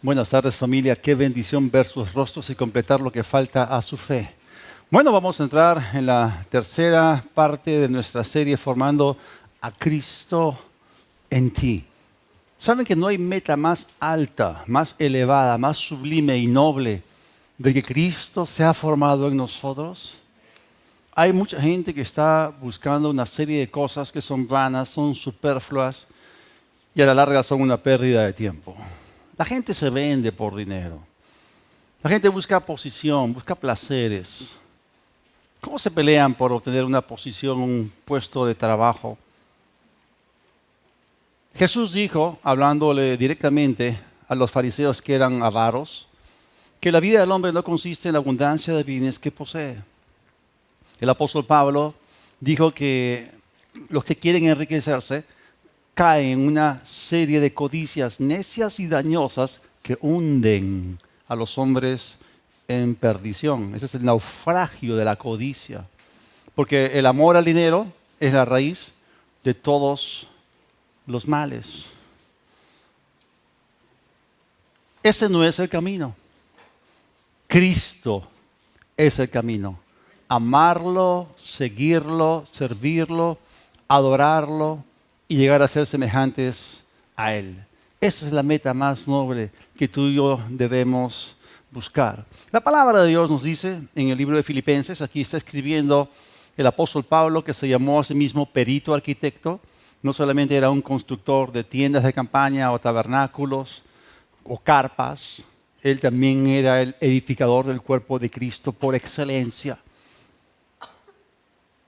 Buenas tardes, familia. Qué bendición ver sus rostros y completar lo que falta a su fe. Bueno, vamos a entrar en la tercera parte de nuestra serie formando a Cristo en ti. ¿Saben que no hay meta más alta, más elevada, más sublime y noble de que Cristo sea formado en nosotros? Hay mucha gente que está buscando una serie de cosas que son vanas, son superfluas y a la larga son una pérdida de tiempo. La gente se vende por dinero. La gente busca posición, busca placeres. ¿Cómo se pelean por obtener una posición, un puesto de trabajo? Jesús dijo, hablándole directamente a los fariseos que eran avaros, que la vida del hombre no consiste en la abundancia de bienes que posee. El apóstol Pablo dijo que los que quieren enriquecerse caen en una serie de codicias necias y dañosas que hunden a los hombres en perdición. Ese es el naufragio de la codicia. Porque el amor al dinero es la raíz de todos los males. Ese no es el camino. Cristo es el camino. Amarlo, seguirlo, servirlo, adorarlo y llegar a ser semejantes a Él. Esa es la meta más noble que tú y yo debemos buscar. La palabra de Dios nos dice en el libro de Filipenses, aquí está escribiendo el apóstol Pablo, que se llamó a sí mismo perito arquitecto. No solamente era un constructor de tiendas de campaña o tabernáculos o carpas, él también era el edificador del cuerpo de Cristo por excelencia.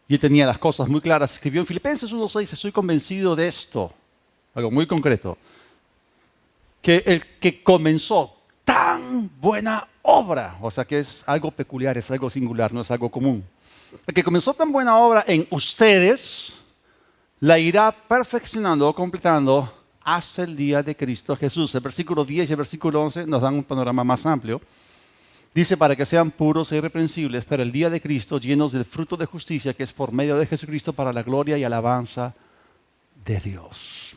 Y él tenía las cosas muy claras. Escribió en Filipenses 1:6, estoy convencido de esto, algo muy concreto, que el que comenzó tan buena obra, o sea que es algo peculiar, es algo singular, no es algo común. El que comenzó tan buena obra en ustedes, la irá perfeccionando o completando hasta el día de Cristo Jesús. El versículo 10 y el versículo 11 nos dan un panorama más amplio. Dice, para que sean puros e irreprensibles para el día de Cristo, llenos del fruto de justicia que es por medio de Jesucristo para la gloria y alabanza de Dios.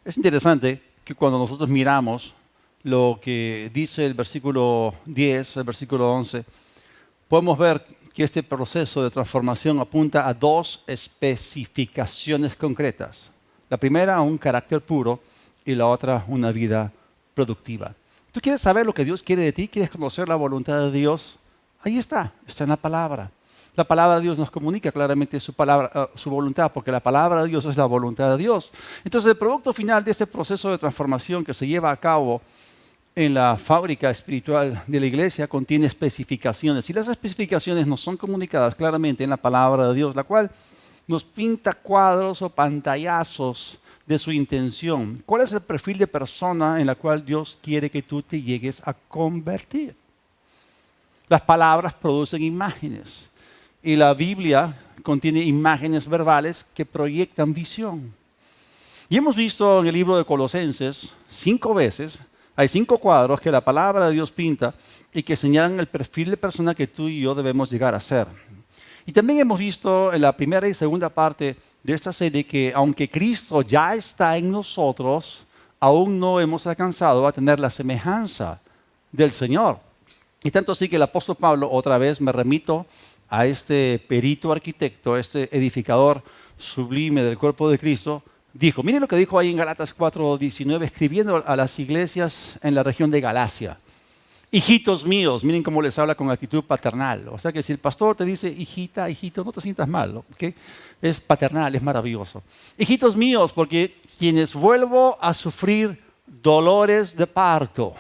Es interesante que cuando nosotros miramos lo que dice el versículo 10, el versículo 11, podemos ver que este proceso de transformación apunta a dos especificaciones concretas. La primera, un carácter puro, y la otra, una vida productiva. ¿Tú quieres saber lo que Dios quiere de ti? ¿Quieres conocer la voluntad de Dios? Ahí está en la palabra. La palabra de Dios nos comunica claramente su voluntad, porque la palabra de Dios es la voluntad de Dios. Entonces, el producto final de este proceso de transformación que se lleva a cabo en la fábrica espiritual de la iglesia contiene especificaciones. Y las especificaciones nos son comunicadas claramente en la palabra de Dios, la cual nos pinta cuadros o pantallazos de su intención. ¿Cuál es el perfil de persona en la cual Dios quiere que tú te llegues a convertir? Las palabras producen imágenes y la Biblia contiene imágenes verbales que proyectan visión. Y hemos visto en el libro de Colosenses 5 veces, hay 5 cuadros que la palabra de Dios pinta y que señalan el perfil de persona que tú y yo debemos llegar a ser. Y también hemos visto en la primera y segunda parte de esta serie que aunque Cristo ya está en nosotros, aún no hemos alcanzado a tener la semejanza del Señor. Y tanto así que el apóstol Pablo, otra vez me remito a este perito arquitecto, a este edificador sublime del cuerpo de Cristo, dijo, miren lo que dijo ahí en Gálatas 4:19, escribiendo a las iglesias en la región de Galacia. Hijitos míos, miren cómo les habla con actitud paternal. O sea que si el pastor te dice, hijita, hijito, no te sientas mal, ¿ok? Es paternal, es maravilloso. Hijitos míos, porque quienes vuelvo a sufrir dolores de parto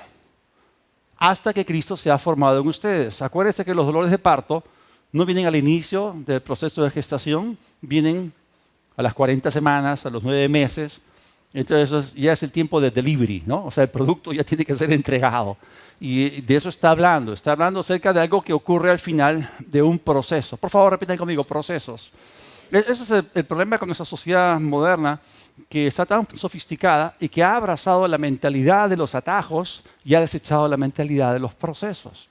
hasta que Cristo sea formado en ustedes. Acuérdense que los dolores de parto no vienen al inicio del proceso de gestación, vienen a las 40 semanas, a los 9 meses. Entonces ya es el tiempo de delivery, ¿no? O sea, el producto ya tiene que ser entregado. Y de eso está hablando acerca de algo que ocurre al final de un proceso. Por favor, repitan conmigo, procesos. Ese es el problema con esa sociedad moderna que está tan sofisticada y que ha abrazado la mentalidad de los atajos y ha desechado la mentalidad de los procesos.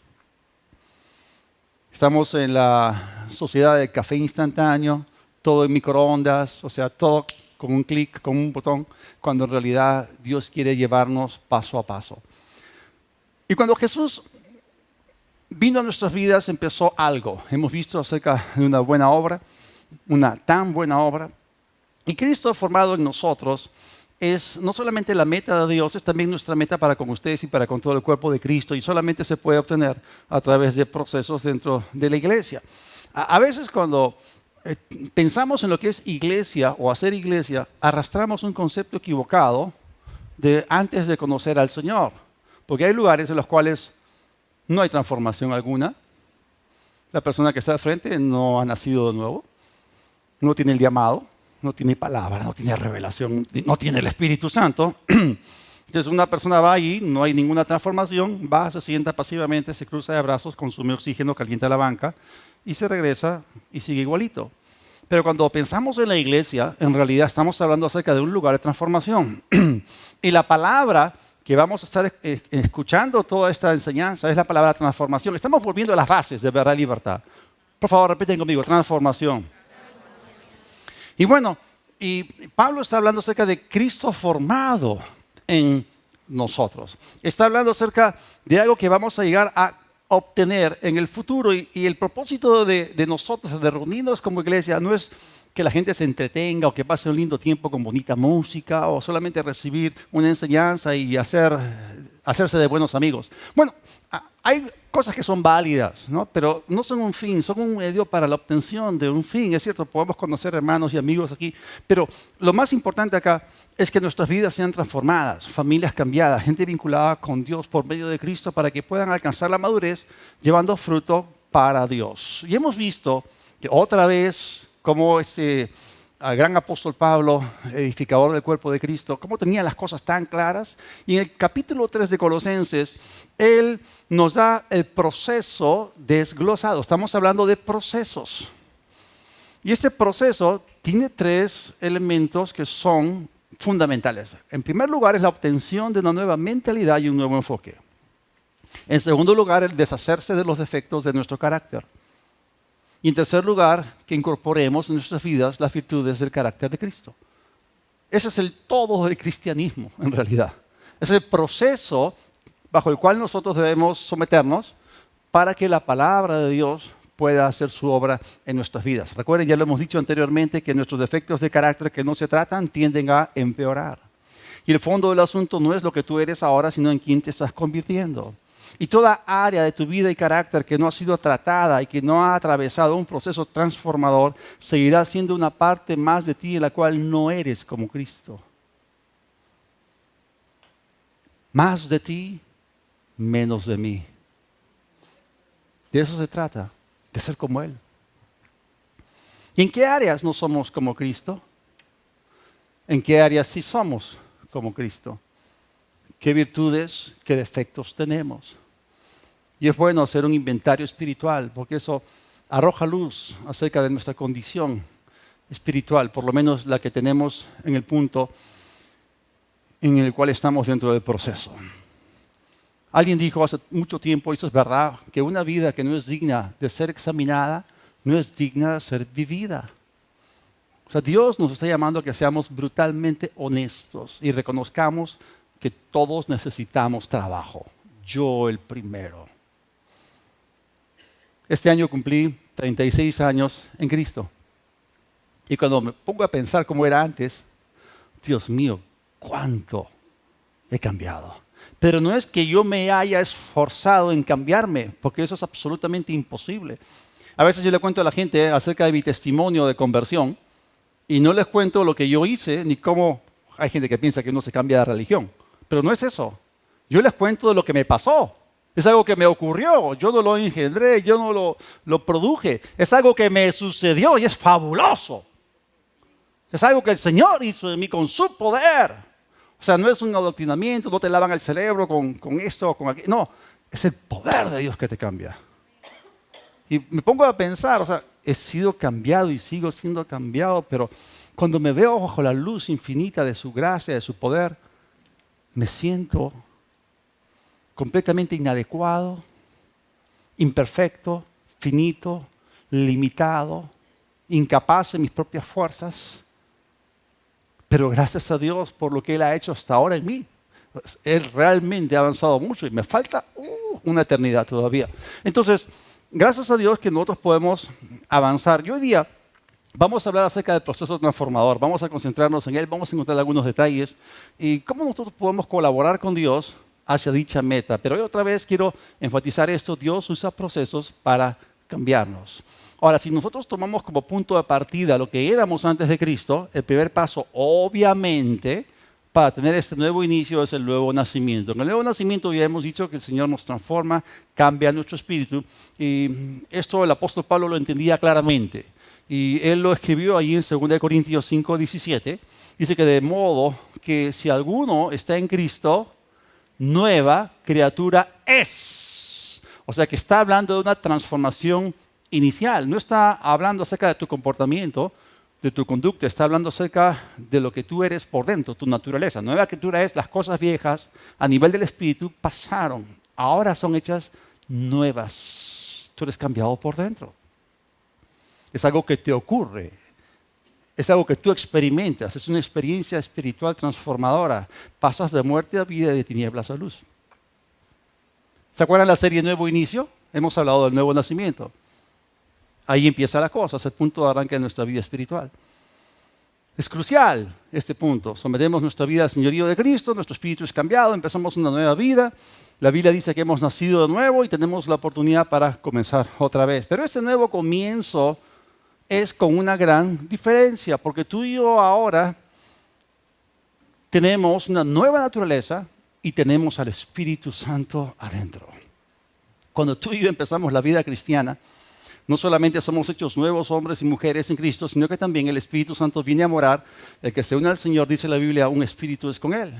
Estamos en la sociedad del café instantáneo, todo en microondas, o sea, todo con un clic, con un botón, cuando en realidad Dios quiere llevarnos paso a paso. Y cuando Jesús vino a nuestras vidas, empezó algo. Hemos visto acerca de una buena obra, una tan buena obra. Y Cristo formado en nosotros es no solamente la meta de Dios, es también nuestra meta para con ustedes y para con todo el cuerpo de Cristo. Y solamente se puede obtener a través de procesos dentro de la iglesia. A veces cuando pensamos en lo que es iglesia o hacer iglesia, arrastramos un concepto equivocado de antes de conocer al Señor. Porque hay lugares en los cuales no hay transformación alguna. La persona que está al frente no ha nacido de nuevo, no tiene el llamado, no tiene palabra, no tiene revelación, no tiene el Espíritu Santo. Entonces una persona va ahí, no hay ninguna transformación, va, se sienta pasivamente, se cruza de brazos, consume oxígeno, calienta la banca y se regresa y sigue igualito. Pero cuando pensamos en la iglesia, en realidad estamos hablando acerca de un lugar de transformación. Y la palabra que vamos a estar escuchando toda esta enseñanza es la palabra transformación. Estamos volviendo a las bases de verdad y libertad. Por favor, repiten conmigo, transformación. Y bueno, y Pablo está hablando acerca de Cristo formado en nosotros. Está hablando acerca de algo que vamos a llegar a obtener en el futuro. Y el propósito de nosotros, de reunirnos como iglesia, no es que la gente se entretenga o que pase un lindo tiempo con bonita música o solamente recibir una enseñanza y hacerse de buenos amigos. Bueno, hay cosas que son válidas, ¿no? Pero no son un fin, son un medio para la obtención de un fin. Es cierto, podemos conocer hermanos y amigos aquí, pero lo más importante acá es que nuestras vidas sean transformadas, familias cambiadas, gente vinculada con Dios por medio de Cristo para que puedan alcanzar la madurez llevando fruto para Dios. Y hemos visto que otra vez como al gran apóstol Pablo, edificador del cuerpo de Cristo, cómo tenía las cosas tan claras. Y en el capítulo 3 de Colosenses, él nos da el proceso desglosado. Estamos hablando de procesos. Y ese proceso tiene 3 elementos que son fundamentales. En primer lugar, es la obtención de una nueva mentalidad y un nuevo enfoque. En segundo lugar, el deshacerse de los defectos de nuestro carácter. Y en tercer lugar, que incorporemos en nuestras vidas las virtudes del carácter de Cristo. Ese es el todo del cristianismo, en realidad. Es el proceso bajo el cual nosotros debemos someternos para que la palabra de Dios pueda hacer su obra en nuestras vidas. Recuerden, ya lo hemos dicho anteriormente, que nuestros defectos de carácter que no se tratan tienden a empeorar. Y el fondo del asunto no es lo que tú eres ahora, sino en quién te estás convirtiendo. Y toda área de tu vida y carácter que no ha sido tratada y que no ha atravesado un proceso transformador, seguirá siendo una parte más de ti en la cual no eres como Cristo. Más de ti, menos de mí. De eso se trata, de ser como Él. ¿Y en qué áreas no somos como Cristo? ¿En qué áreas sí somos como Cristo? ¿Qué virtudes, qué defectos tenemos? Y es bueno hacer un inventario espiritual, porque eso arroja luz acerca de nuestra condición espiritual, por lo menos la que tenemos en el punto en el cual estamos dentro del proceso. Alguien dijo hace mucho tiempo, y esto es verdad, que una vida que no es digna de ser examinada, no es digna de ser vivida. O sea, Dios nos está llamando a que seamos brutalmente honestos y reconozcamos que todos necesitamos trabajo. Yo el primero. Este año cumplí 36 años en Cristo. Y cuando me pongo a pensar cómo era antes, Dios mío, cuánto he cambiado. Pero no es que yo me haya esforzado en cambiarme, porque eso es absolutamente imposible. A veces yo le cuento a la gente acerca de mi testimonio de conversión y no les cuento lo que yo hice ni cómo. Hay gente que piensa que uno se cambia de religión, pero no es eso. Yo les cuento de lo que me pasó. Es algo que me ocurrió, yo no lo engendré, yo no lo produje. Es algo que me sucedió y es fabuloso. Es algo que el Señor hizo en mí con su poder. O sea, no es un adoctrinamiento, no te lavan el cerebro con esto o con aquello. No, es el poder de Dios que te cambia. Y me pongo a pensar, o sea, he sido cambiado y sigo siendo cambiado, pero cuando me veo bajo la luz infinita de su gracia, de su poder, me siento completamente inadecuado, imperfecto, finito, limitado, incapaz de mis propias fuerzas. pero gracias a Dios por lo que Él ha hecho hasta ahora en mí. Él realmente ha avanzado mucho y me falta una eternidad todavía. Entonces, gracias a Dios que nosotros podemos avanzar. Y hoy día vamos a hablar acerca del proceso transformador. Vamos a concentrarnos en él, vamos a encontrar algunos detalles y cómo nosotros podemos colaborar con Dios hacia dicha meta. Pero hoy otra vez quiero enfatizar esto. Dios usa procesos para cambiarnos. Ahora, si nosotros tomamos como punto de partida lo que éramos antes de Cristo, el primer paso, obviamente, para tener este nuevo inicio es el nuevo nacimiento. En el nuevo nacimiento ya hemos dicho que el Señor nos transforma, cambia nuestro espíritu. Y esto el apóstol Pablo lo entendía claramente. Y él lo escribió allí en 2 Corintios 5, 17. Dice que de modo que si alguno está en Cristo, nueva criatura es. O sea que está hablando de una transformación inicial. No está hablando acerca de tu comportamiento, de tu conducta, está hablando acerca de lo que tú eres por dentro, tu naturaleza. Nueva criatura es las cosas viejas a nivel del espíritu pasaron, ahora son hechas nuevas. Tú eres cambiado por dentro. Es algo que te ocurre, es algo que tú experimentas, es una experiencia espiritual transformadora. Pasas de muerte a vida y de tinieblas a luz. ¿Se acuerdan la serie Nuevo Inicio? Hemos hablado del nuevo nacimiento. Ahí empieza la cosa, es el punto de arranque de nuestra vida espiritual. Es crucial este punto. Sometemos nuestra vida al señorío de Cristo, nuestro espíritu es cambiado, empezamos una nueva vida. La Biblia dice que hemos nacido de nuevo y tenemos la oportunidad para comenzar otra vez. Pero este nuevo comienzo es con una gran diferencia, porque tú y yo ahora tenemos una nueva naturaleza y tenemos al Espíritu Santo adentro. Cuando tú y yo empezamos la vida cristiana, no solamente somos hechos nuevos hombres y mujeres en Cristo, sino que también el Espíritu Santo viene a morar. El que se une al Señor, dice la Biblia, un espíritu es con Él.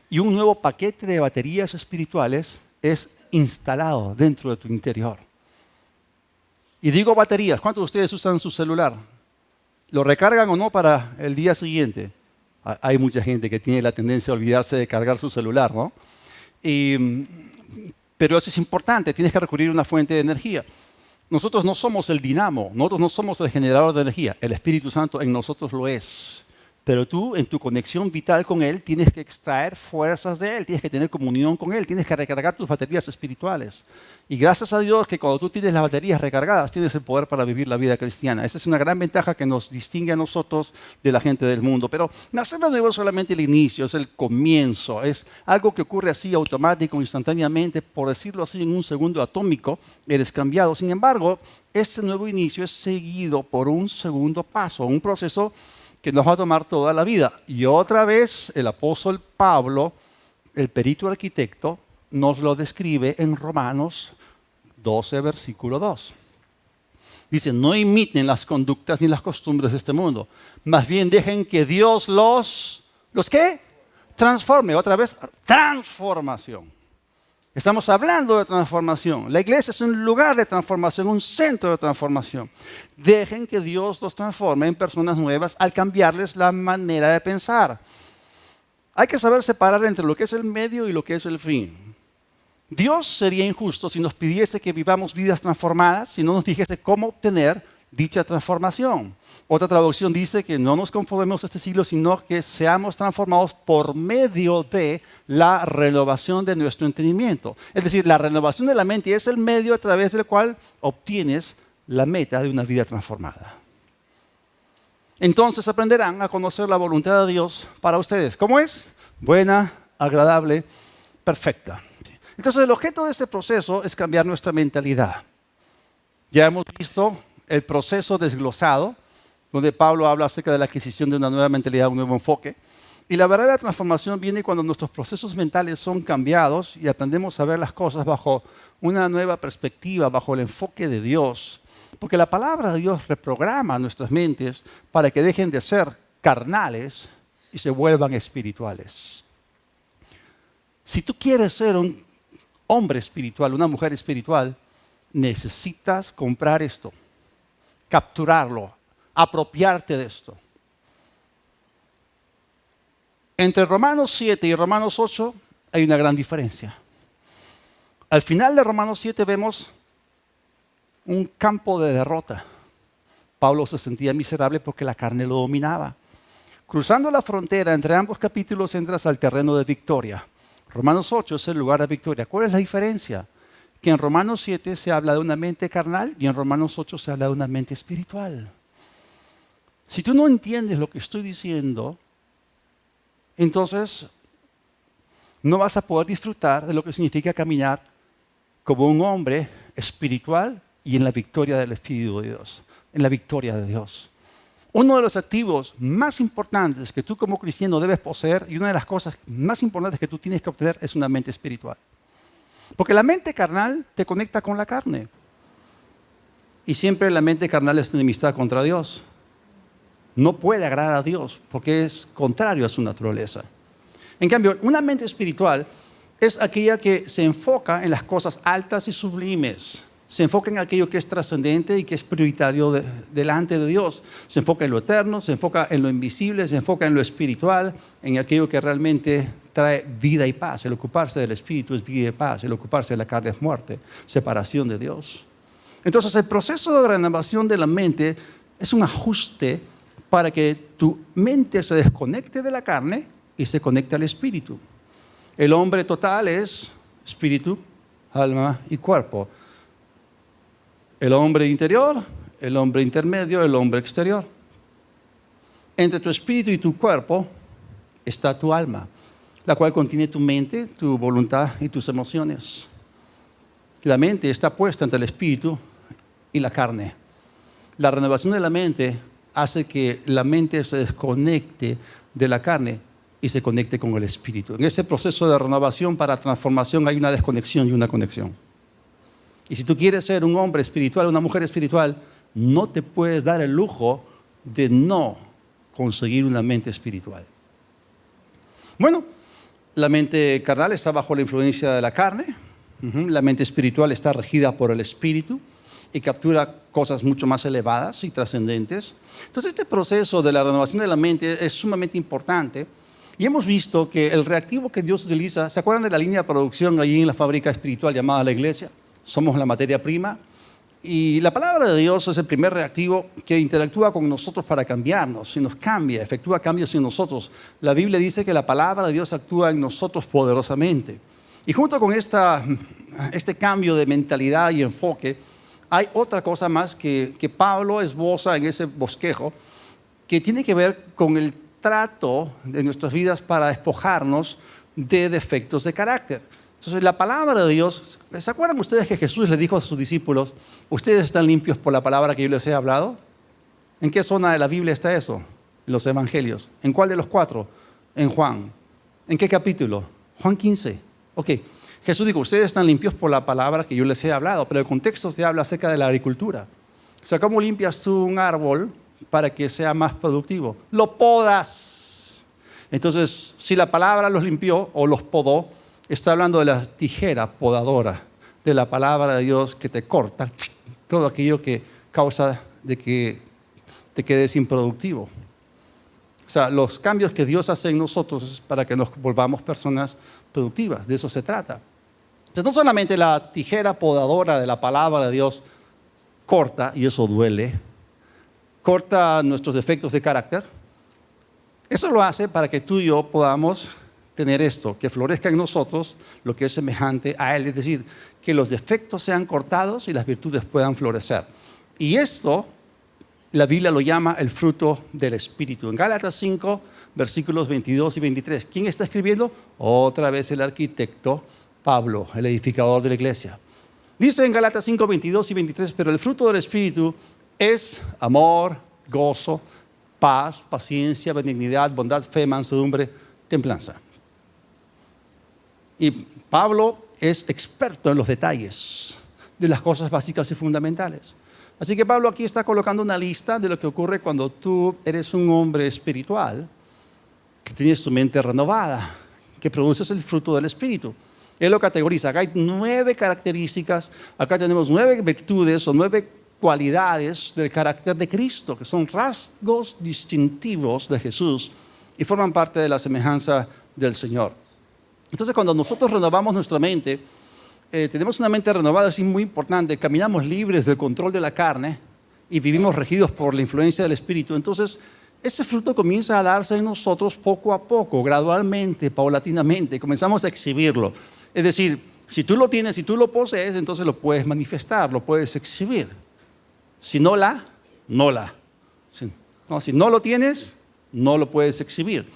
Y un nuevo paquete de baterías espirituales es instalado dentro de tu interior. Y digo baterías, ¿cuántos de ustedes usan su celular? ¿Lo recargan o no para el día siguiente? Hay mucha gente que tiene la tendencia a olvidarse de cargar su celular, ¿no? Pero eso es importante, tienes que recurrir a una fuente de energía. Nosotros no somos el dinamo, nosotros no somos el generador de energía. El Espíritu Santo en nosotros lo es. Pero tú, en tu conexión vital con Él, tienes que extraer fuerzas de Él, tienes que tener comunión con Él, tienes que recargar tus baterías espirituales. Y gracias a Dios que cuando tú tienes las baterías recargadas, tienes el poder para vivir la vida cristiana. Esa es una gran ventaja que nos distingue a nosotros de la gente del mundo. Pero nacer de nuevo es solamente el inicio, es el comienzo, es algo que ocurre así automático, instantáneamente, por decirlo así, en un segundo atómico, eres cambiado. Sin embargo, este nuevo inicio es seguido por un segundo paso, un proceso que nos va a tomar toda la vida. Y otra vez el apóstol Pablo, el perito arquitecto, nos lo describe en Romanos 12, versículo 2. Dice, no imiten las conductas ni las costumbres de este mundo. Más bien dejen que Dios ¿los qué? Transforme. Otra vez, transformación. Estamos hablando de transformación. La iglesia es un lugar de transformación, un centro de transformación. Dejen que Dios los transforme en personas nuevas al cambiarles la manera de pensar. Hay que saber separar entre lo que es el medio y lo que es el fin. Dios sería injusto si nos pidiese que vivamos vidas transformadas, si no nos dijese cómo obtener dicha transformación. Otra traducción dice que no nos conformemos a este siglo, sino que seamos transformados por medio de la renovación de nuestro entendimiento. Es decir, la renovación de la mente es el medio a través del cual obtienes la meta de una vida transformada. Entonces aprenderán a conocer la voluntad de Dios para ustedes. ¿Cómo es? Buena, agradable, perfecta. Entonces el objeto de este proceso es cambiar nuestra mentalidad. Ya hemos visto el proceso desglosado, donde Pablo habla acerca de la adquisición de una nueva mentalidad, un nuevo enfoque. Y la verdadera transformación viene cuando nuestros procesos mentales son cambiados y aprendemos a ver las cosas bajo una nueva perspectiva, bajo el enfoque de Dios. Porque la palabra de Dios reprograma nuestras mentes para que dejen de ser carnales y se vuelvan espirituales. Si tú quieres ser un hombre espiritual, una mujer espiritual, necesitas comprar esto, capturarlo, apropiarte de esto. Entre Romanos 7 y Romanos 8 hay una gran diferencia. Al final de Romanos 7 vemos un campo de derrota. Pablo se sentía miserable porque la carne lo dominaba. Cruzando la frontera entre ambos capítulos entras al terreno de victoria. Romanos 8 es el lugar de victoria. ¿Cuál es la diferencia? Que en Romanos 7 se habla de una mente carnal y en Romanos 8 se habla de una mente espiritual. Si tú no entiendes lo que estoy diciendo, entonces no vas a poder disfrutar de lo que significa caminar como un hombre espiritual y en la victoria del Espíritu de Dios, en la victoria de Dios. Uno de los activos más importantes que tú como cristiano debes poseer y una de las cosas más importantes que tú tienes que obtener es una mente espiritual. Porque la mente carnal te conecta con la carne. Y siempre la mente carnal es enemistad contra Dios. No puede agradar a Dios porque es contrario a su naturaleza. En cambio, una mente espiritual es aquella que se enfoca en las cosas altas y sublimes. Se enfoca en aquello que es trascendente y que es prioritario delante de Dios. Se enfoca en lo eterno, se enfoca en lo invisible, se enfoca en lo espiritual, en aquello que realmente trae vida y paz. El ocuparse del espíritu es vida y paz. El ocuparse de la carne es muerte, separación de Dios. Entonces, el proceso de renovación de la mente es un ajuste para que tu mente se desconecte de la carne y se conecte al espíritu. El hombre total es espíritu, alma y cuerpo. El hombre interior, el hombre intermedio, el hombre exterior. Entre tu espíritu y tu cuerpo está tu alma, la cual contiene tu mente, tu voluntad y tus emociones. La mente está puesta entre el espíritu y la carne. La renovación de la mente hace que la mente se desconecte de la carne y se conecte con el espíritu. En ese proceso de renovación para transformación hay una desconexión y una conexión. Y si tú quieres ser un hombre espiritual, una mujer espiritual, no te puedes dar el lujo de no conseguir una mente espiritual. Bueno, la mente carnal está bajo la influencia de la carne. La mente espiritual está regida por el espíritu y captura cosas mucho más elevadas y trascendentes. Entonces, este proceso de la renovación de la mente es sumamente importante. Y hemos visto que el reactivo que Dios utiliza, ¿se acuerdan de la línea de producción allí en la fábrica espiritual llamada la iglesia? Somos la materia prima. Y la palabra de Dios es el primer reactivo que interactúa con nosotros para cambiarnos, y nos cambia, efectúa cambios en nosotros. La Biblia dice que la palabra de Dios actúa en nosotros poderosamente. Y junto con este cambio de mentalidad y enfoque, hay otra cosa más que Pablo esboza en ese bosquejo, que tiene que ver con el trato de nuestras vidas para despojarnos de defectos de carácter. Entonces, la palabra de Dios, ¿se acuerdan ustedes que Jesús le dijo a sus discípulos, ustedes están limpios por la palabra que yo les he hablado? ¿En qué zona de la Biblia está eso? En los evangelios. ¿En cuál de los 4? En Juan. ¿En qué capítulo? Juan 15. Ok. Jesús dijo, ustedes están limpios por la palabra que yo les he hablado, pero el contexto se habla acerca de la agricultura. O sea, ¿cómo limpias tú un árbol para que sea más productivo? Lo podas. Entonces, si la palabra los limpió o los podó, está hablando de la tijera podadora, de la palabra de Dios que te corta todo aquello que causa de que te quedes improductivo. O sea, los cambios que Dios hace en nosotros es para que nos volvamos personas productivas, de eso se trata. Entonces, no solamente la tijera podadora de la palabra de Dios corta, y eso duele, corta nuestros defectos de carácter, eso lo hace para que tú y yo podamos tener esto, que florezca en nosotros lo que es semejante a Él, es decir, que los defectos sean cortados y las virtudes puedan florecer. Y esto, la Biblia lo llama el fruto del Espíritu. En Gálatas 5, versículos 22 y 23, ¿quién está escribiendo? Otra vez el arquitecto Pablo, el edificador de la iglesia. Dice en Gálatas 5, 22 y 23, pero el fruto del Espíritu es amor, gozo, paz, paciencia, benignidad, bondad, fe, mansedumbre, templanza. Y Pablo es experto en los detalles de las cosas básicas y fundamentales. Así que Pablo aquí está colocando una lista de lo que ocurre cuando tú eres un hombre espiritual, que tienes tu mente renovada, que produces el fruto del Espíritu. Él lo categoriza. Acá hay 9 características, acá tenemos 9 virtudes o 9 cualidades del carácter de Cristo, que son rasgos distintivos de Jesús y forman parte de la semejanza del Señor. Entonces, cuando nosotros renovamos nuestra mente, tenemos una mente renovada, es muy importante, caminamos libres del control de la carne y vivimos regidos por la influencia del Espíritu. Entonces, ese fruto comienza a darse en nosotros poco a poco, gradualmente, paulatinamente. Comenzamos a exhibirlo. Es decir, si tú lo tienes, si tú lo posees, entonces lo puedes manifestar, lo puedes exhibir. Si no la. Si no lo tienes, no lo puedes exhibir.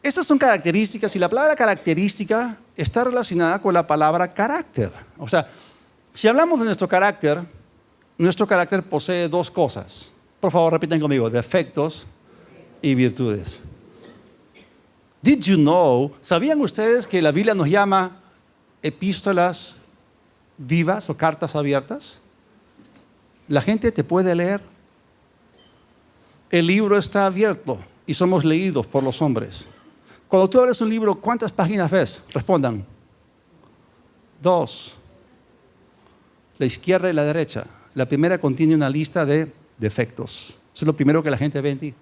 Estas son características y la palabra característica está relacionada con la palabra carácter. O sea, si hablamos de nuestro carácter posee dos cosas. Por favor, repitan conmigo, defectos y virtudes. Did you know? ¿Sabían ustedes que la Biblia nos llama epístolas vivas o cartas abiertas? La gente te puede leer. El libro está abierto y somos leídos por los hombres. Cuando tú abres un libro, ¿cuántas páginas ves? Respondan. 2. La izquierda y la derecha. La primera contiene una lista de defectos. Eso es lo primero que la gente ve en ti.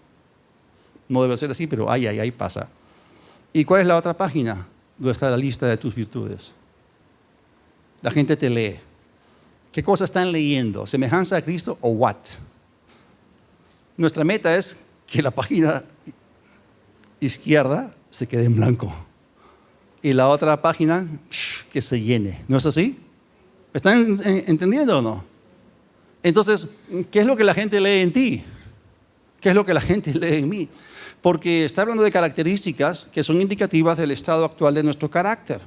No debe ser así, pero ahí pasa. ¿Y cuál es la otra página? Donde está la lista de tus virtudes. La gente te lee. ¿Qué cosas están leyendo? ¿Semejanza a Cristo o what? Nuestra meta es que la página izquierda se quede en blanco y la otra página que se llene. ¿No es así? ¿Están entendiendo o no? Entonces, ¿qué es lo que la gente lee en ti? ¿Qué es lo que la gente lee en mí? Porque está hablando de características que son indicativas del estado actual de nuestro carácter.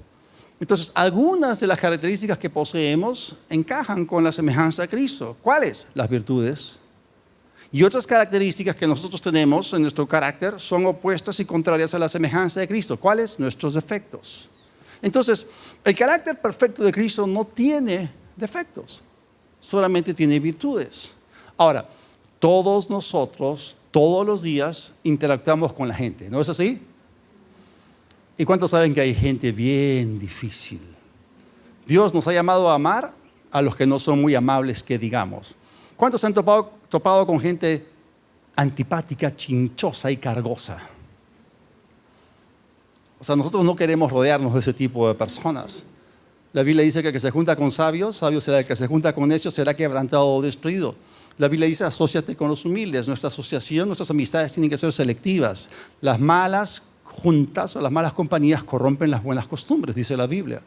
Entonces, algunas de las características que poseemos encajan con la semejanza a Cristo. ¿Cuáles? Las virtudes. Y otras características que nosotros tenemos en nuestro carácter son opuestas y contrarias a la semejanza de Cristo. ¿Cuáles? Nuestros defectos. Entonces, el carácter perfecto de Cristo no tiene defectos, solamente tiene virtudes. Ahora, todos nosotros, todos los días, interactuamos con la gente, ¿no es así? ¿Y cuántos saben que hay gente bien difícil? Dios nos ha llamado a amar a los que no son muy amables, que digamos. ¿Cuántos se han topado con gente antipática, chinchosa y cargosa? O sea, nosotros no queremos rodearnos de ese tipo de personas. La Biblia dice que el que se junta con sabios, sabio será; el que se junta con necios será quebrantado o destruido. La Biblia dice, asóciate con los humildes. Nuestra asociación, nuestras amistades tienen que ser selectivas. Las malas juntas o las malas compañías corrompen las buenas costumbres, dice la Biblia.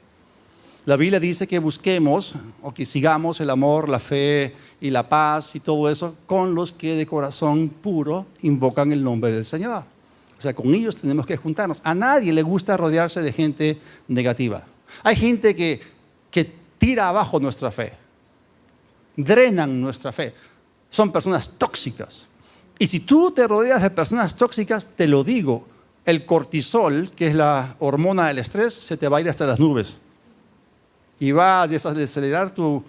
La Biblia dice que busquemos o que sigamos el amor, la fe y la paz y todo eso con los que de corazón puro invocan el nombre del Señor. O sea, con ellos tenemos que juntarnos. A nadie le gusta rodearse de gente negativa. Hay gente que tira abajo nuestra fe, drenan nuestra fe. Son personas tóxicas. Y si tú te rodeas de personas tóxicas, te lo digo, el cortisol, que es la hormona del estrés, se te va a ir hasta las nubes. Y va a desacelerar tu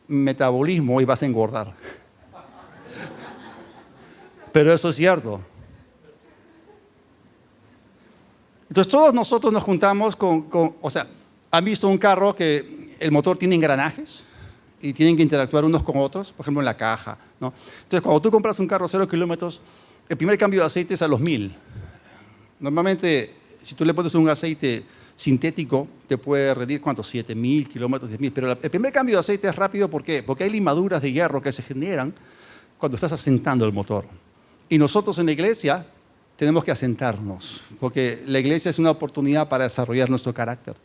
metabolismo y vas a engordar. Pero eso es cierto. Entonces todos nosotros nos juntamos o sea, ¿han visto un carro que el motor tiene engranajes y tienen que interactuar unos con otros? Por ejemplo, en la caja, ¿no? Entonces, cuando tú compras un carro 0 kilómetros, el primer cambio de aceite es a los 1000. Normalmente, si tú le pones un aceite sintético, te puede rendir, ¿cuántos? 7000 kilómetros, 10.000. Pero el primer cambio de aceite es rápido, ¿por qué? Porque hay limaduras de hierro que se generan cuando estás asentando el motor. Y nosotros en la iglesia tenemos que asentarnos, porque la iglesia es una oportunidad para desarrollar nuestro carácter.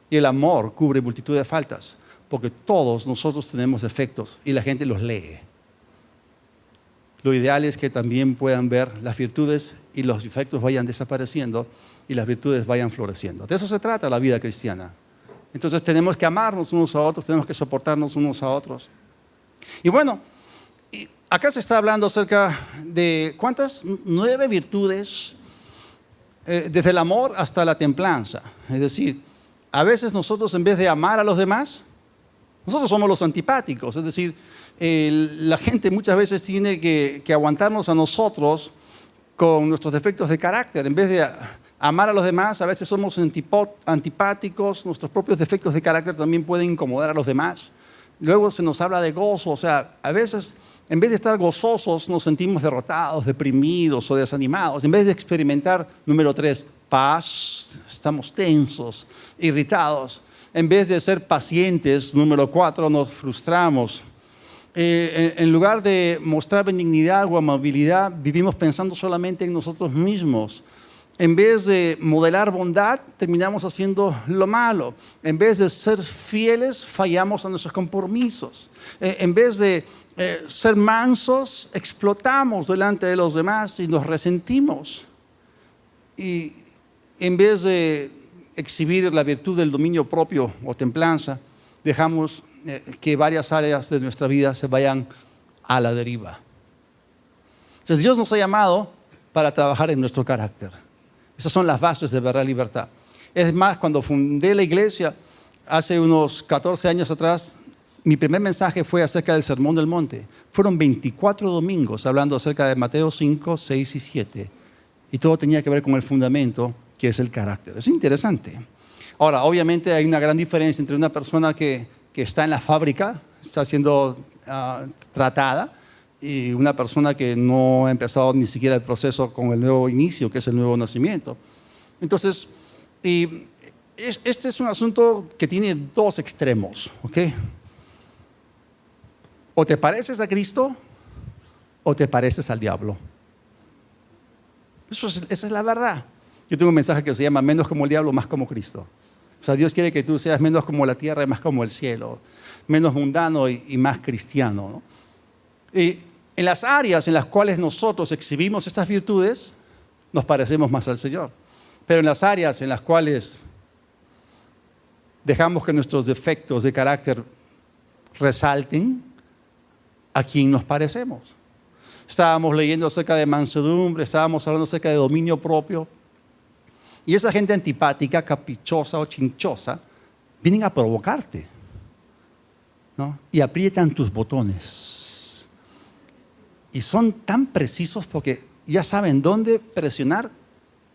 Y el amor cubre multitud de faltas, porque todos nosotros tenemos defectos y la gente los lee. Lo ideal es que también puedan ver las virtudes y los defectos vayan desapareciendo y las virtudes vayan floreciendo. De eso se trata la vida cristiana. Entonces tenemos que amarnos unos a otros, tenemos que soportarnos unos a otros. Y bueno, acá se está hablando acerca de ¿cuántas? 9 virtudes, desde el amor hasta la templanza. Es decir, a veces nosotros en vez de amar a los demás, nosotros somos los antipáticos. Es decir, la gente muchas veces tiene que aguantarnos a nosotros con nuestros defectos de carácter. En vez de amar a los demás, a veces somos antipáticos. Nuestros propios defectos de carácter también pueden incomodar a los demás. Luego se nos habla de gozo. O sea, a veces en vez de estar gozosos nos sentimos derrotados, deprimidos o desanimados. En vez de experimentar, número 3, paz, estamos tensos, irritados. En vez de ser pacientes, número 4, nos frustramos. En lugar de mostrar benignidad o amabilidad, vivimos pensando solamente en nosotros mismos. En vez de modelar bondad, terminamos haciendo lo malo. En vez de ser fieles, fallamos a nuestros compromisos. En vez de ser mansos, explotamos delante de los demás y nos resentimos. Y en vez de exhibir la virtud del dominio propio o templanza, dejamos que varias áreas de nuestra vida se vayan a la deriva. Entonces, Dios nos ha llamado para trabajar en nuestro carácter. Esas son las bases de verdad y libertad. Es más, cuando fundé la iglesia, hace unos 14 años atrás, mi primer mensaje fue acerca del Sermón del Monte. Fueron 24 domingos hablando acerca de Mateo 5, 6 y 7. Y todo tenía que ver con el fundamento, que es el carácter. Es interesante. Ahora, obviamente hay una gran diferencia entre una persona que está en la fábrica, está siendo tratada, y una persona que no ha empezado ni siquiera el proceso con el nuevo inicio, que es el nuevo nacimiento. Entonces, este es un asunto que tiene dos extremos, ¿ok? O te pareces a Cristo o te pareces al diablo. Esa es la verdad. Yo tengo un mensaje que se llama menos como el diablo, más como Cristo. O sea, Dios quiere que tú seas menos como la tierra y más como el cielo, menos mundano y más cristiano, ¿no? Y en las áreas en las cuales nosotros exhibimos estas virtudes, nos parecemos más al Señor. Pero en las áreas en las cuales dejamos que nuestros defectos de carácter resalten, ¿a quién nos parecemos? Estábamos leyendo acerca de mansedumbre, estábamos hablando acerca de dominio propio. Y esa gente antipática, caprichosa o chinchosa, vienen a provocarte, ¿no? Y aprietan tus botones. Y son tan precisos porque ya saben dónde presionar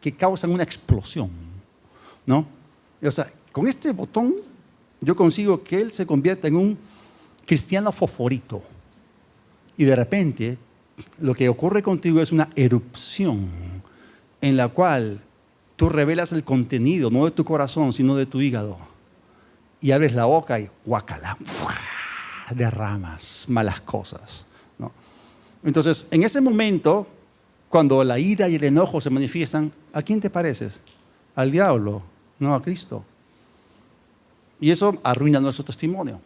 que causan una explosión, ¿no? O sea, con este botón yo consigo que él se convierta en un cristiano fosforito. Y de repente lo que ocurre contigo es una erupción en la cual tú revelas el contenido, no de tu corazón, sino de tu hígado. Y abres la boca y guácala, derramas malas cosas, ¿no? Entonces, en ese momento, cuando la ira y el enojo se manifiestan, ¿a quién te pareces? Al diablo, no a Cristo. Y eso arruina nuestro testimonio.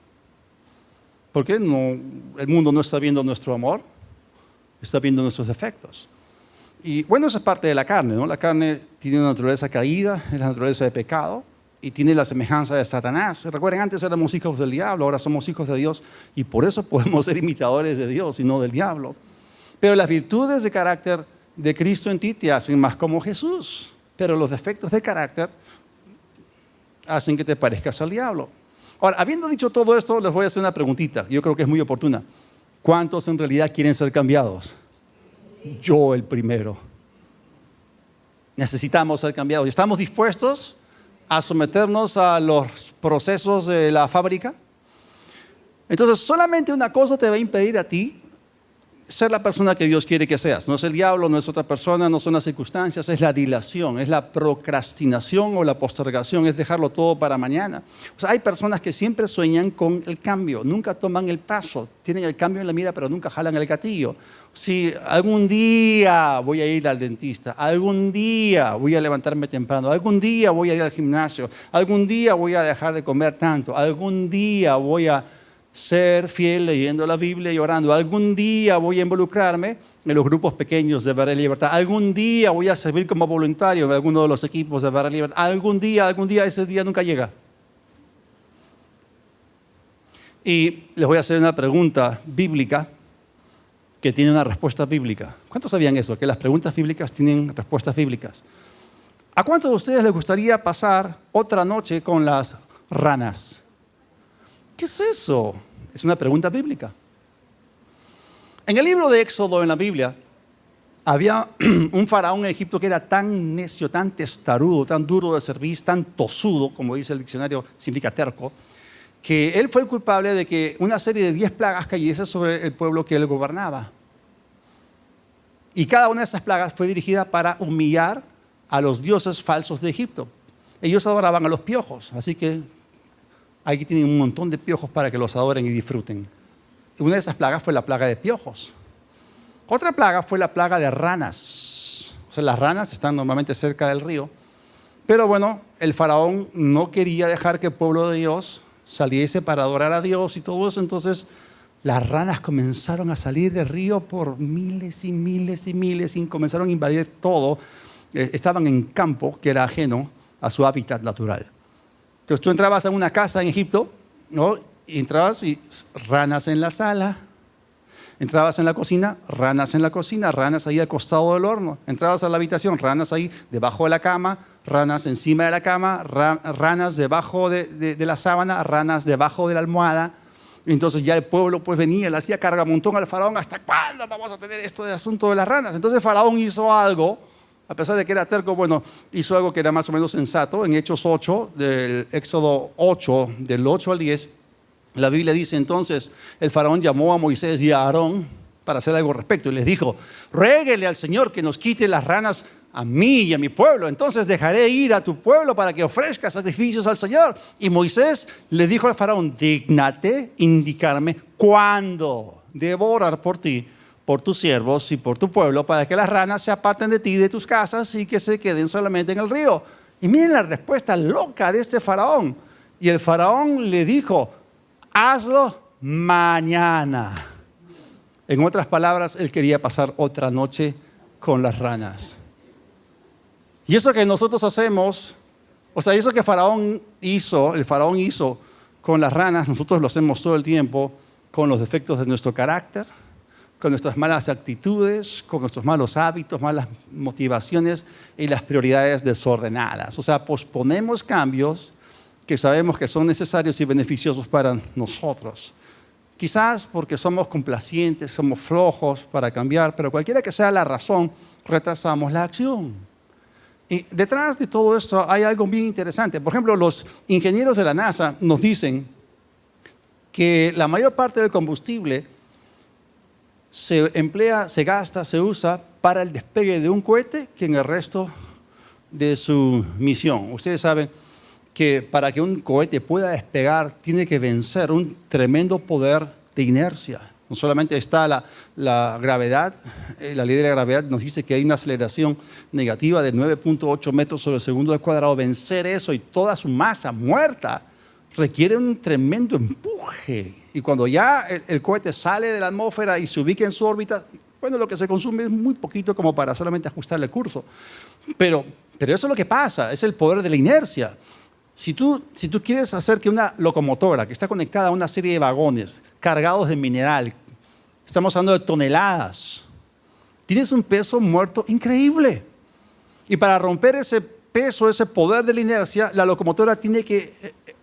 Porque el mundo no está viendo nuestro amor, está viendo nuestros defectos. Y bueno, eso es parte de la carne, ¿no? La carne tiene una naturaleza caída, es la naturaleza de pecado y tiene la semejanza de Satanás. Recuerden, antes éramos hijos del diablo, ahora somos hijos de Dios y por eso podemos ser imitadores de Dios y no del diablo. Pero las virtudes de carácter de Cristo en ti te hacen más como Jesús, pero los defectos de carácter hacen que te parezcas al diablo. Ahora, habiendo dicho todo esto, les voy a hacer una preguntita, yo creo que es muy oportuna. ¿Cuántos en realidad quieren ser cambiados? Yo el primero. Necesitamos ser cambiados. ¿Estamos dispuestos a someternos a los procesos de la fábrica? Entonces, solamente una cosa te va a impedir a ti ser la persona que Dios quiere que seas. No es el diablo, no es otra persona, no son las circunstancias, es la dilación, es la procrastinación o la postergación, es dejarlo todo para mañana. O sea, hay personas que siempre sueñan con el cambio, nunca toman el paso, tienen el cambio en la mira, pero nunca jalan el gatillo. Si algún día voy a ir al dentista, algún día voy a levantarme temprano, algún día voy a ir al gimnasio, algún día voy a dejar de comer tanto, algún día voy a ser fiel leyendo la Biblia y orando. Algún día voy a involucrarme en los grupos pequeños de Verdad y Libertad. Algún día voy a servir como voluntario en alguno de los equipos de Verdad y Libertad. Algún día, ese día nunca llega. Y les voy a hacer una pregunta bíblica que tiene una respuesta bíblica. ¿Cuántos sabían eso? Que las preguntas bíblicas tienen respuestas bíblicas. ¿A cuántos de ustedes les gustaría pasar otra noche con las ranas? ¿Qué es eso? Es una pregunta bíblica. En el libro de Éxodo en la Biblia, había un faraón en Egipto que era tan necio, tan testarudo, tan duro de servir, tan tosudo, como dice el diccionario, significa terco, que él fue el culpable de que una serie de 10 plagas cayese sobre el pueblo que él gobernaba. Y cada una de estas plagas fue dirigida para humillar a los dioses falsos de Egipto. Ellos adoraban a los piojos, así que aquí tienen un montón de piojos para que los adoren y disfruten. Una de esas plagas fue la plaga de piojos. Otra plaga fue la plaga de ranas. O sea, las ranas están normalmente cerca del río. Pero bueno, el faraón no quería dejar que el pueblo de Dios saliese para adorar a Dios y todo eso. Entonces, las ranas comenzaron a salir del río por miles y miles y miles y comenzaron a invadir todo. Estaban en campo que era ajeno a su hábitat natural. Entonces, tú entrabas a una casa en Egipto, ¿no? Y entrabas y ranas en la sala. Entrabas en la cocina, ranas en la cocina, ranas ahí al costado del horno. Entrabas a la habitación, ranas ahí debajo de la cama, ranas encima de la cama, ranas debajo de la sábana, ranas debajo de la almohada. Entonces ya el pueblo pues venía, le hacía cargamontón al faraón. ¿Hasta cuándo vamos a tener esto del asunto de las ranas? Entonces el faraón hizo algo, a pesar de que era terco, bueno, hizo algo que era más o menos sensato. En Hechos 8, del Éxodo 8, del 8 al 10, la Biblia dice entonces, el faraón llamó a Moisés y a Aarón para hacer algo al respecto. Y les dijo, ruéguele al Señor que nos quite las ranas a mí y a mi pueblo. Entonces dejaré ir a tu pueblo para que ofrezca sacrificios al Señor. Y Moisés le dijo al faraón, dígnate indicarme cuándo debo orar por ti, por tus siervos y por tu pueblo, para que las ranas se aparten de ti y de tus casas y que se queden solamente en el río. Y miren la respuesta loca de este faraón. Y el faraón le dijo, hazlo mañana. En otras palabras, él quería pasar otra noche con las ranas. Y eso que nosotros hacemos, o sea, eso que el faraón hizo con las ranas, nosotros lo hacemos todo el tiempo con los defectos de nuestro carácter, con nuestras malas actitudes, con nuestros malos hábitos, malas motivaciones y las prioridades desordenadas. O sea, posponemos cambios que sabemos que son necesarios y beneficiosos para nosotros. Quizás porque somos complacientes, somos flojos para cambiar, pero cualquiera que sea la razón, retrasamos la acción. Y detrás de todo esto hay algo bien interesante. Por ejemplo, los ingenieros de la NASA nos dicen que la mayor parte del combustible se emplea, se gasta, se usa para el despegue de un cohete que en el resto de su misión. Ustedes saben que para que un cohete pueda despegar tiene que vencer un tremendo poder de inercia. No solamente está la gravedad, la ley de la gravedad nos dice que hay una aceleración negativa de 9.8 metros sobre el segundo al cuadrado. Vencer eso y toda su masa muerta requiere un tremendo empuje. Y cuando ya el cohete sale de la atmósfera y se ubica en su órbita, bueno, lo que se consume es muy poquito como para solamente ajustarle el curso. Pero eso es lo que pasa, es el poder de la inercia. Si tú quieres hacer que una locomotora que está conectada a una serie de vagones cargados de mineral, estamos hablando de toneladas, tienes un peso muerto increíble. Y para romper ese peso, ese poder de la inercia, la locomotora tiene que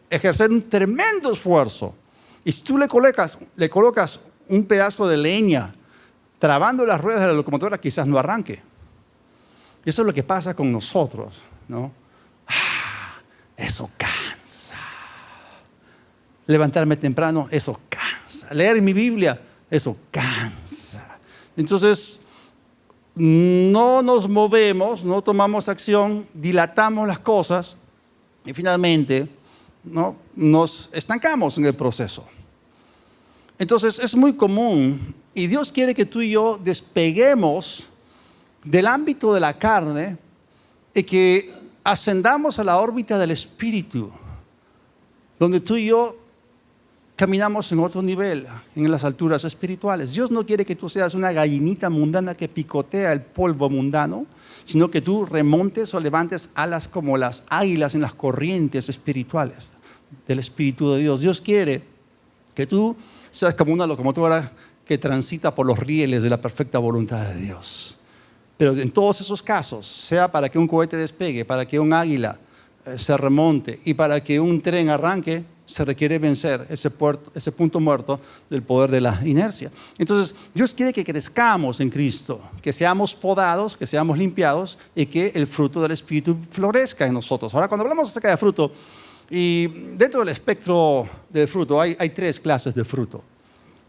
ejercer un tremendo esfuerzo. Y si tú le colocas un pedazo de leña trabando las ruedas de la locomotora, quizás no arranque. Y eso es lo que pasa con nosotros, ¿no? Eso cansa. Levantarme temprano, eso cansa. Leer mi Biblia, eso cansa. Entonces, no nos movemos, no tomamos acción, dilatamos las cosas y finalmente, ¿no?, nos estancamos en el proceso. Entonces, es muy común y Dios quiere que tú y yo despeguemos del ámbito de la carne y que ascendamos a la órbita del Espíritu, donde tú y yo caminamos en otro nivel, en las alturas espirituales. Dios no quiere que tú seas una gallinita mundana que picotea el polvo mundano, sino que tú remontes o levantes alas como las águilas en las corrientes espirituales del Espíritu de Dios. Dios quiere que tú seas como una locomotora que transita por los rieles de la perfecta voluntad de Dios. Pero en todos esos casos, sea para que un cohete despegue, para que un águila se remonte y para que un tren arranque, se requiere vencer ese punto muerto del poder de la inercia. Entonces, Dios quiere que crezcamos en Cristo, que seamos podados, que seamos limpiados y que el fruto del Espíritu florezca en nosotros. Ahora, cuando hablamos acerca de fruto, y dentro del espectro del fruto hay tres clases de fruto.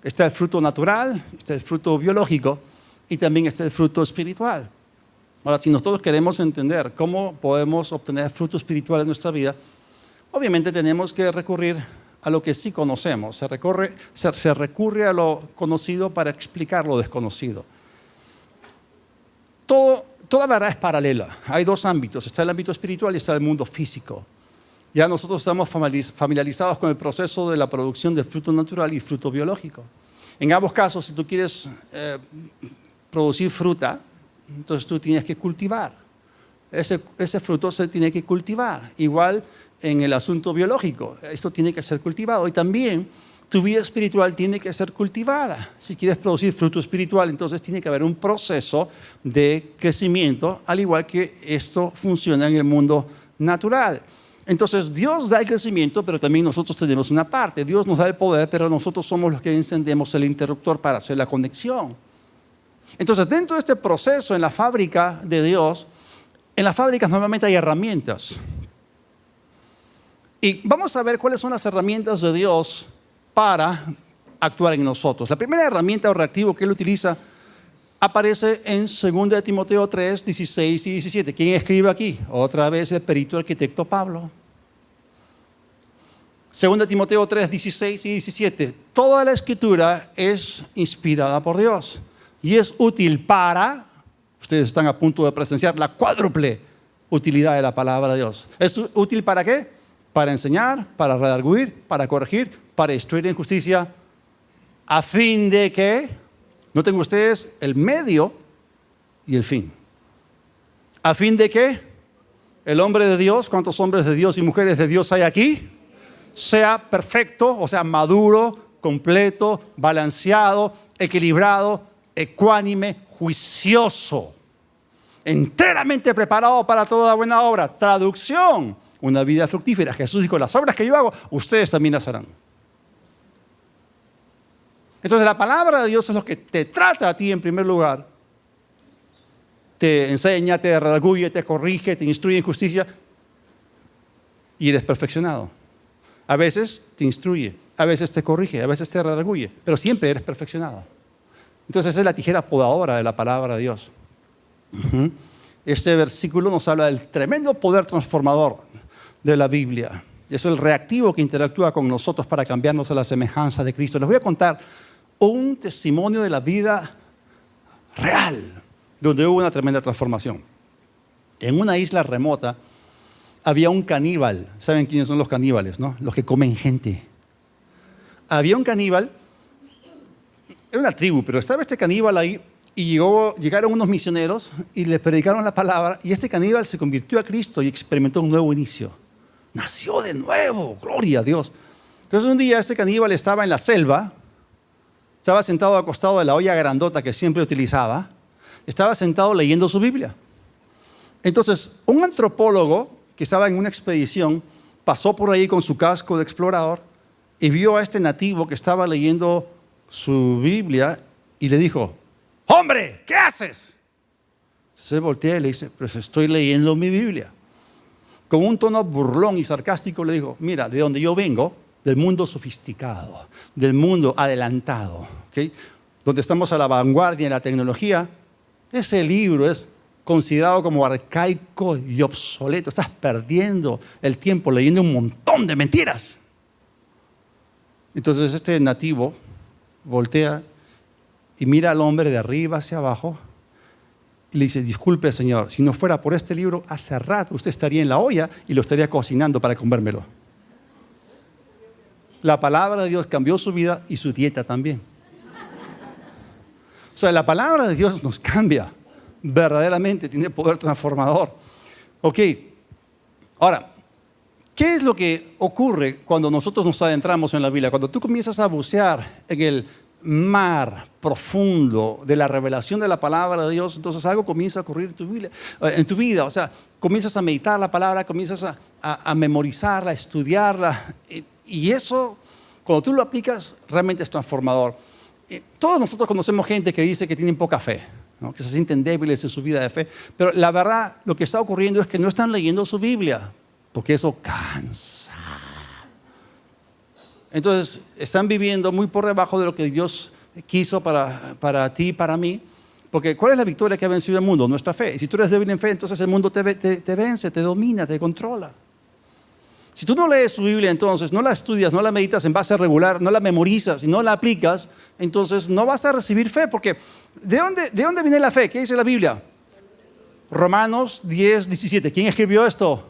Está el fruto natural, está el fruto biológico, y también está el fruto espiritual. Ahora, si nosotros queremos entender cómo podemos obtener fruto espiritual en nuestra vida, obviamente tenemos que recurrir a lo que sí conocemos. Se recurre a lo conocido para explicar lo desconocido. Toda verdad es paralela. Hay dos ámbitos. Está el ámbito espiritual y está el mundo físico. Ya nosotros estamos familiarizados con el proceso de la producción de fruto natural y fruto biológico. En ambos casos, si tú quieres producir fruta, entonces tú tienes que cultivar. Ese fruto se tiene que cultivar. Igual en el asunto biológico, esto tiene que ser cultivado. Y también tu vida espiritual tiene que ser cultivada. Si quieres producir fruto espiritual, entonces tiene que haber un proceso de crecimiento, al igual que esto funciona en el mundo natural. Entonces Dios da el crecimiento, pero también nosotros tenemos una parte. Dios nos da el poder, pero nosotros somos los que encendemos el interruptor para hacer la conexión. Entonces, dentro de este proceso en la fábrica de Dios, en las fábricas normalmente hay herramientas. Y vamos a ver cuáles son las herramientas de Dios para actuar en nosotros. La primera herramienta o reactivo que Él utiliza aparece en 2 Timoteo 3, 16 y 17. ¿Quién escribe aquí? Otra vez el perito arquitecto Pablo. 2 Timoteo 3, 16 y 17. Toda la escritura es inspirada por Dios y es útil para, ustedes están a punto de presenciar la cuádruple utilidad de la palabra de Dios. ¿Es útil para qué? Para enseñar, para redarguir, para corregir, para instruir en justicia, a fin de que, noten ustedes el medio y el fin. A fin de que el hombre de Dios, ¿cuántos hombres de Dios y mujeres de Dios hay aquí? Sea perfecto, o sea, maduro, completo, balanceado, equilibrado, ecuánime, juicioso, enteramente preparado para toda buena obra. Traducción, una vida fructífera. Jesús dijo, las obras que yo hago, ustedes también las harán. Entonces la palabra de Dios es lo que te trata a ti en primer lugar. Te enseña, te redarguye, te corrige, te instruye en justicia y eres perfeccionado. A veces te instruye, a veces te corrige, a veces te redarguye, pero siempre eres perfeccionado. Entonces esa es la tijera podadora de la palabra de Dios. Este versículo nos habla del tremendo poder transformador de la Biblia. Es el reactivo que interactúa con nosotros para cambiarnos a la semejanza de Cristo. Les voy a contar un testimonio de la vida real, donde hubo una tremenda transformación. En una isla remota había un caníbal. ¿Saben quiénes son los caníbales, no? Los que comen gente. Había un caníbal, era una tribu, pero estaba este caníbal ahí y llegaron unos misioneros y le predicaron la palabra y este caníbal se convirtió a Cristo y experimentó un nuevo inicio. Nació de nuevo, gloria a Dios. Entonces un día este caníbal estaba en la selva, estaba sentado acostado de la olla grandota que siempre utilizaba, estaba sentado leyendo su Biblia. Entonces un antropólogo que estaba en una expedición pasó por ahí con su casco de explorador y vio a este nativo que estaba leyendo su Biblia y le dijo, ¡hombre! ¿Qué haces? Se voltea y le dice, pues estoy leyendo mi Biblia. Con un tono burlón y sarcástico le dijo, mira, de donde yo vengo, del mundo sofisticado, del mundo adelantado, ¿okay? Donde estamos a la vanguardia en la tecnología, ese libro es considerado como arcaico y obsoleto. Estás perdiendo el tiempo leyendo un montón de mentiras. Entonces este nativo voltea y mira al hombre de arriba hacia abajo y le dice, disculpe señor, si no fuera por este libro, hace rato usted estaría en la olla y lo estaría cocinando para comérmelo. La palabra de Dios cambió su vida y su dieta también. O sea, la palabra de Dios nos cambia, verdaderamente tiene poder transformador. Ok, ahora, ¿qué es lo que ocurre cuando nosotros nos adentramos en la Biblia? Cuando tú comienzas a bucear en el mar profundo de la revelación de la palabra de Dios, entonces algo comienza a ocurrir en tu vida. O sea, comienzas a meditar la palabra, comienzas a memorizarla, a estudiarla. Y eso, cuando tú lo aplicas, realmente es transformador. Todos nosotros conocemos gente que dice que tienen poca fe, ¿no? Que se sienten débiles en su vida de fe. Pero la verdad, lo que está ocurriendo es que no están leyendo su Biblia, porque eso cansa. Entonces, están viviendo muy por debajo de lo que Dios quiso para ti y para mí. Porque ¿cuál es la victoria que ha vencido el mundo? Nuestra fe. Y si tú eres débil en fe, entonces el mundo te vence, te domina, te controla. Si tú no lees tu Biblia, entonces no la estudias, no la meditas en base regular, no la memorizas y no la aplicas, entonces no vas a recibir fe. Porque ¿de dónde viene la fe? ¿Qué dice la Biblia? Romanos 10, 17. ¿Quién escribió esto?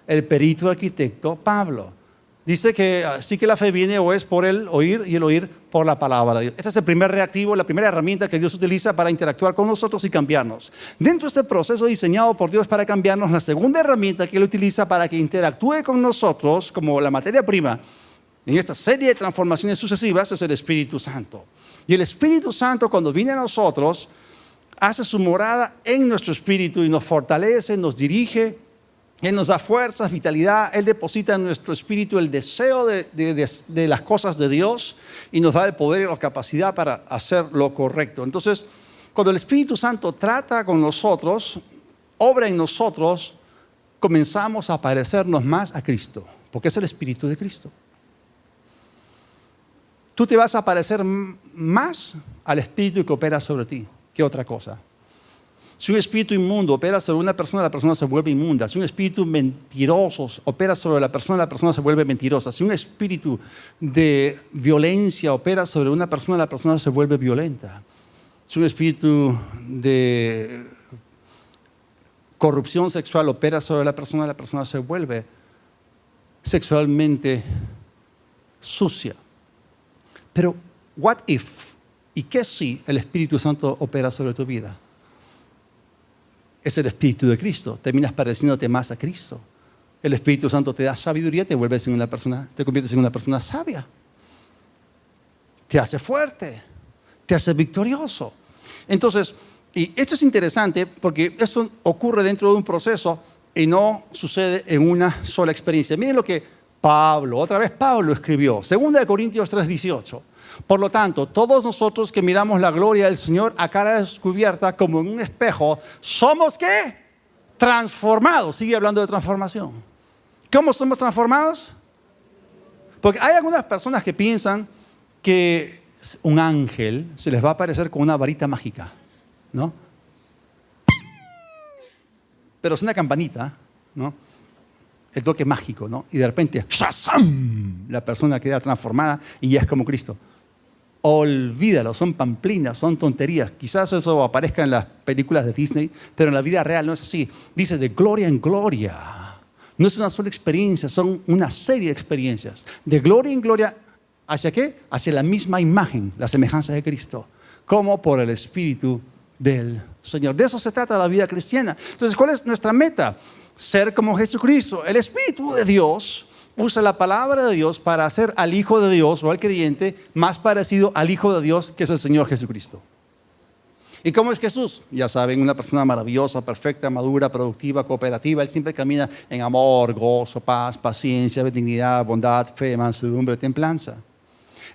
El perito arquitecto Pablo. Dice que sí que la fe viene o es por el oír y el oír por la palabra de Dios. Ese es el primer reactivo, la primera herramienta que Dios utiliza para interactuar con nosotros y cambiarnos. Dentro de este proceso diseñado por Dios para cambiarnos, la segunda herramienta que Él utiliza para que interactúe con nosotros como la materia prima en esta serie de transformaciones sucesivas es el Espíritu Santo. Y el Espíritu Santo, cuando viene a nosotros, hace su morada en nuestro espíritu y nos fortalece, nos dirige. Él nos da fuerzas, vitalidad. Él deposita en nuestro espíritu el deseo de las cosas de Dios y nos da el poder y la capacidad para hacer lo correcto. Entonces, cuando el Espíritu Santo trata con nosotros, obra en nosotros, comenzamos a parecernos más a Cristo, porque es el Espíritu de Cristo. Tú te vas a parecer más al Espíritu que opera sobre ti que otra cosa. Si un espíritu inmundo opera sobre una persona, la persona se vuelve inmunda. Si un espíritu mentiroso opera sobre la persona se vuelve mentirosa. Si un espíritu de violencia opera sobre una persona, la persona se vuelve violenta. Si un espíritu de corrupción sexual opera sobre la persona se vuelve sexualmente sucia. Pero, what if? ¿Y qué si el Espíritu Santo opera sobre tu vida? Es el Espíritu de Cristo. Terminas pareciéndote más a Cristo. El Espíritu Santo te da sabiduría, te conviertes en una persona sabia. Te hace fuerte, te hace victorioso. Entonces, y esto es interesante porque esto ocurre dentro de un proceso y no sucede en una sola experiencia. Miren lo que Pablo escribió, 2 Corintios 3:18. Por lo tanto, todos nosotros que miramos la gloria del Señor a cara descubierta como en un espejo, ¿somos qué? Transformados. Sigue hablando de transformación. ¿Cómo somos transformados? Porque hay algunas personas que piensan que un ángel se les va a aparecer con una varita mágica, ¿no? Pero es una campanita, ¿no? El toque mágico, ¿no? Y de repente, ¡shazam!, la persona queda transformada y ya es como Cristo. Olvídalo, son pamplinas, son tonterías. Quizás eso aparezca en las películas de Disney, pero en la vida real no es así. Dice de gloria en gloria. No es una sola experiencia, son una serie de experiencias. De gloria en gloria, ¿hacia qué? Hacia la misma imagen, la semejanza de Cristo, como por el Espíritu del Señor. De eso se trata la vida cristiana. Entonces, ¿cuál es nuestra meta? Ser como Jesucristo. El Espíritu de Dios usa la palabra de Dios para hacer al Hijo de Dios o al creyente más parecido al Hijo de Dios, que es el Señor Jesucristo. ¿Y cómo es Jesús? Ya saben, una persona maravillosa, perfecta, madura, productiva, cooperativa. Él siempre camina en amor, gozo, paz, paciencia, benignidad, bondad, fe, mansedumbre, templanza.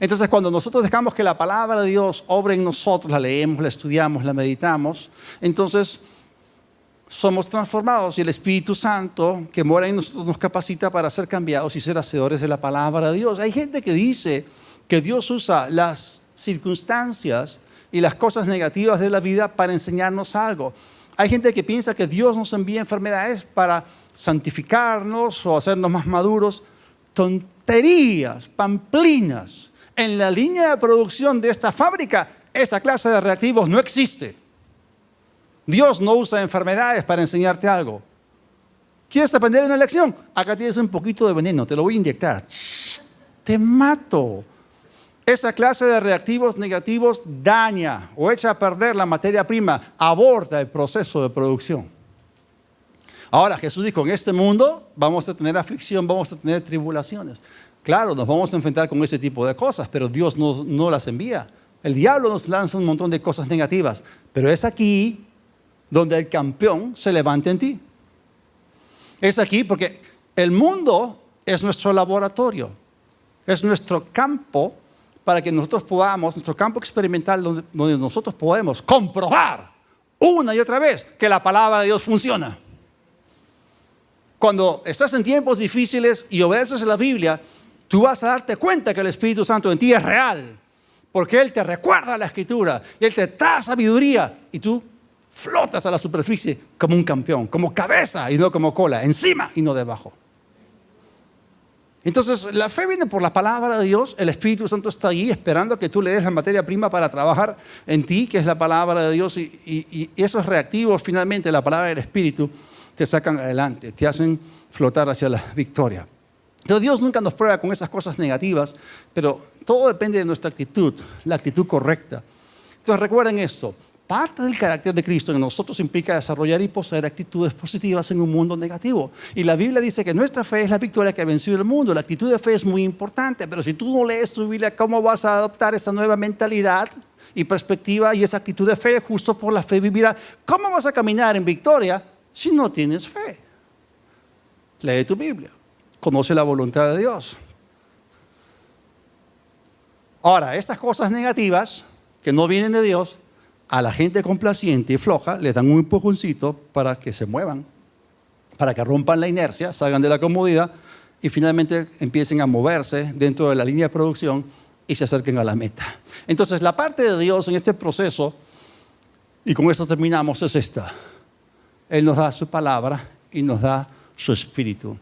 Entonces, cuando nosotros dejamos que la palabra de Dios obre en nosotros, la leemos, la estudiamos, la meditamos, entonces somos transformados y el Espíritu Santo que mora en nosotros nos capacita para ser cambiados y ser hacedores de la palabra de Dios. Hay gente que dice que Dios usa las circunstancias y las cosas negativas de la vida para enseñarnos algo. Hay gente que piensa que Dios nos envía enfermedades para santificarnos o hacernos más maduros. Tonterías, pamplinas. En la línea de producción de esta fábrica, esa clase de reactivos no existe. Dios no usa enfermedades para enseñarte algo. ¿Quieres aprender una lección? Acá tienes un poquito de veneno, te lo voy a inyectar. Te mato. Esa clase de reactivos negativos daña o echa a perder la materia prima, aborta el proceso de producción. Ahora Jesús dijo, en este mundo vamos a tener aflicción, vamos a tener tribulaciones. Claro, nos vamos a enfrentar con ese tipo de cosas, pero Dios no las envía. El diablo nos lanza un montón de cosas negativas, pero es aquí donde el campeón se levanta en ti. Es aquí porque el mundo es nuestro laboratorio, es nuestro campo para que nosotros podamos, nuestro campo experimental donde nosotros podemos comprobar una y otra vez que la palabra de Dios funciona. Cuando estás en tiempos difíciles y obedeces a la Biblia, tú vas a darte cuenta que el Espíritu Santo en ti es real, porque Él te recuerda la Escritura y Él te da sabiduría y tú flotas a la superficie como un campeón, como cabeza y no como cola, encima y no debajo. Entonces, la fe viene por la palabra de Dios. El Espíritu Santo está ahí esperando que tú le des la materia prima para trabajar en ti, que es la palabra de Dios. Y esos reactivos, finalmente, la palabra del Espíritu, te sacan adelante, te hacen flotar hacia la victoria. Entonces, Dios nunca nos prueba con esas cosas negativas, pero todo depende de nuestra actitud, la actitud correcta. Entonces, recuerden esto. Parte del carácter de Cristo en nosotros implica desarrollar y poseer actitudes positivas en un mundo negativo. Y la Biblia dice que nuestra fe es la victoria que ha vencido el mundo. La actitud de fe es muy importante, pero si tú no lees tu Biblia, ¿cómo vas a adoptar esa nueva mentalidad y perspectiva y esa actitud de fe? Justo por la fe vivirá. ¿Cómo vas a caminar en victoria si no tienes fe? Lee tu Biblia. Conoce la voluntad de Dios. Ahora, estas cosas negativas que no vienen de Dios, a la gente complaciente y floja le dan un empujoncito para que se muevan, para que rompan la inercia, salgan de la comodidad y finalmente empiecen a moverse dentro de la línea de producción y se acerquen a la meta. Entonces, la parte de Dios en este proceso, y con esto terminamos, es esta. Él nos da su palabra y nos da su espíritu.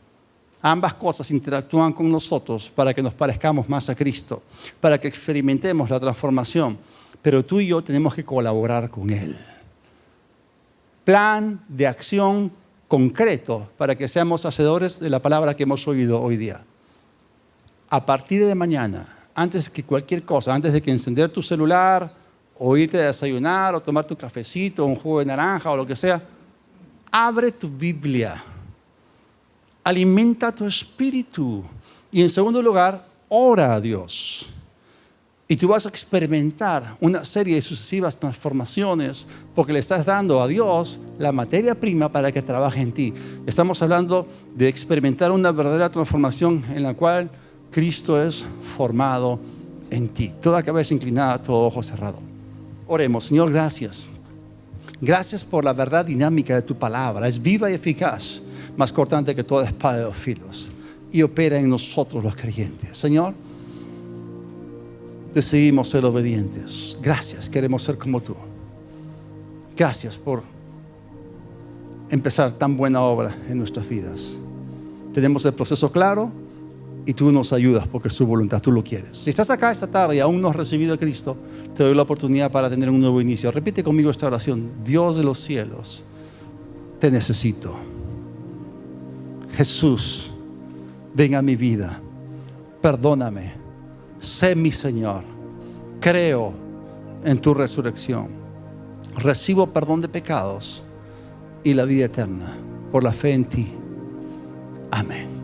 Ambas cosas interactúan con nosotros para que nos parezcamos más a Cristo, para que experimentemos la transformación. Pero tú y yo tenemos que colaborar con Él. Plan de acción concreto para que seamos hacedores de la palabra que hemos oído hoy día. A partir de mañana, antes que cualquier cosa, antes de que encender tu celular, o irte a desayunar, o tomar tu cafecito, un jugo de naranja, o lo que sea, abre tu Biblia. Alimenta tu espíritu. Y en segundo lugar, ora a Dios. Y tú vas a experimentar una serie de sucesivas transformaciones porque le estás dando a Dios la materia prima para que trabaje en ti. Estamos hablando de experimentar una verdadera transformación en la cual Cristo es formado en ti. Toda cabeza inclinada, todo ojo cerrado. Oremos. Señor, gracias. Gracias por la verdad dinámica de tu palabra. Es viva y eficaz, más cortante que toda espada de dos filos. Y opera en nosotros los creyentes. Señor, decidimos ser obedientes. Gracias, queremos ser como tú. Gracias por empezar tan buena obra en nuestras vidas. Tenemos el proceso claro y tú nos ayudas porque es tu voluntad, tú lo quieres. Si estás acá esta tarde y aún no has recibido a Cristo, te doy la oportunidad para tener un nuevo inicio. Repite conmigo esta oración. Dios de los cielos, te necesito. Jesús, ven a mi vida. Perdóname. Sé mi Señor, creo en tu resurrección, recibo perdón de pecados y la vida eterna por la fe en ti. Amén.